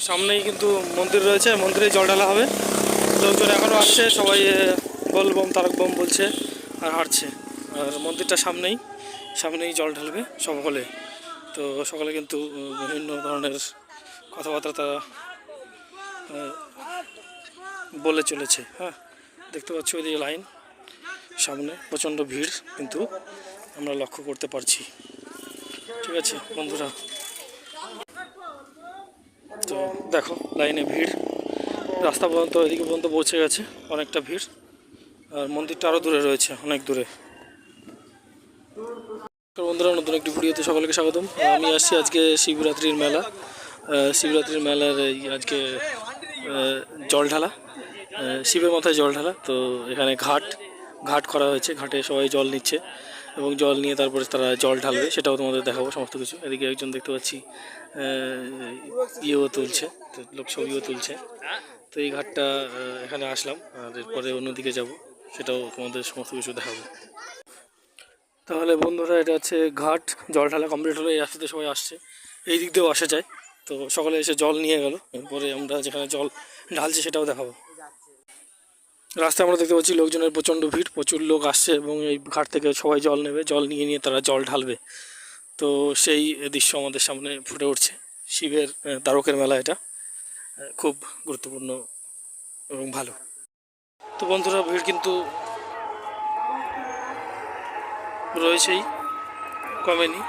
সামনেই কিন্তু মন্দির রয়েছে, মন্দিরে জল ঢালা হবে। লোকজন এখনও আসছে, সবাই বল বম তারক বম বলছে আর হাঁটছে। আর মন্দিরটা সামনেই জল ঢালবে সকলে। তো সকালে কিন্তু বিভিন্ন ধরনের কথাবার্তা তারা বলে চলেছে। হ্যাঁ, দেখতে পাচ্ছি ওইদিকে লাইন, সামনে প্রচণ্ড ভিড় কিন্তু আমরা লক্ষ্য করতে পারছি। ঠিক আছে বন্ধুরা, তো দেখো লাইনে ভিড়, রাস্তা পর্যন্ত এদিকে পর্যন্ত পৌঁছে গেছে, অনেকটা ভিড়। আর মন্দিরটা আরও দূরে রয়েছে, অনেক দূরে। বন্ধুরা, নতুন একটি ভিডিওতে সকলকে স্বাগতম। আমি আসছি আজকে শিবরাত্রির মেলা, শিবরাত্রির মেলার আজকে জল ঢালা, শিবের মাথায় জল ঢালা। তো এখানে ঘাট করা হয়েছে, ঘাটে সবাই জল নিচ্ছে এবং জল নিয়ে তারপরে তারা জল ঢালবে, সেটাও তোমাদের দেখাবো সমস্ত কিছু। এদিকে একজন দেখতে পাচ্ছি ইয়েও তুলছে, লোক ছবিও তুলছে। তো এই ঘাটটা এখানে আসলাম, আর এরপরে অন্যদিকে যাব, সেটাও তোমাদের সমস্ত কিছু দেখাবো। তাহলে বন্ধুরা, এটা হচ্ছে ঘাট। জল ঢালা কমপ্লিট হলে এই রাস্তাতে সবাই আসছে, এই দিক দিয়েও আসা যায়। তো সকালে এসে জল নিয়ে গেল, এরপরে আমরা যেখানে জল ঢালছি সেটাও দেখাবো। রাস্তায় আমরা দেখতে পাচ্ছি লোকজনের প্রচণ্ড ভিড়, প্রচুর লোক আসছে এবং এই ঘাট থেকে সবাই জল নেবে, জল নিয়ে তারা জল ঢালবে। তো সেই দৃশ্য আমাদের সামনে ফুটে উঠছে। শিবের তারকের মেলা এটা খুব গুরুত্বপূর্ণ এবং ভালো। তো বন্ধুরা, ভিড় কিন্তু রয়েছেই, কমেনি।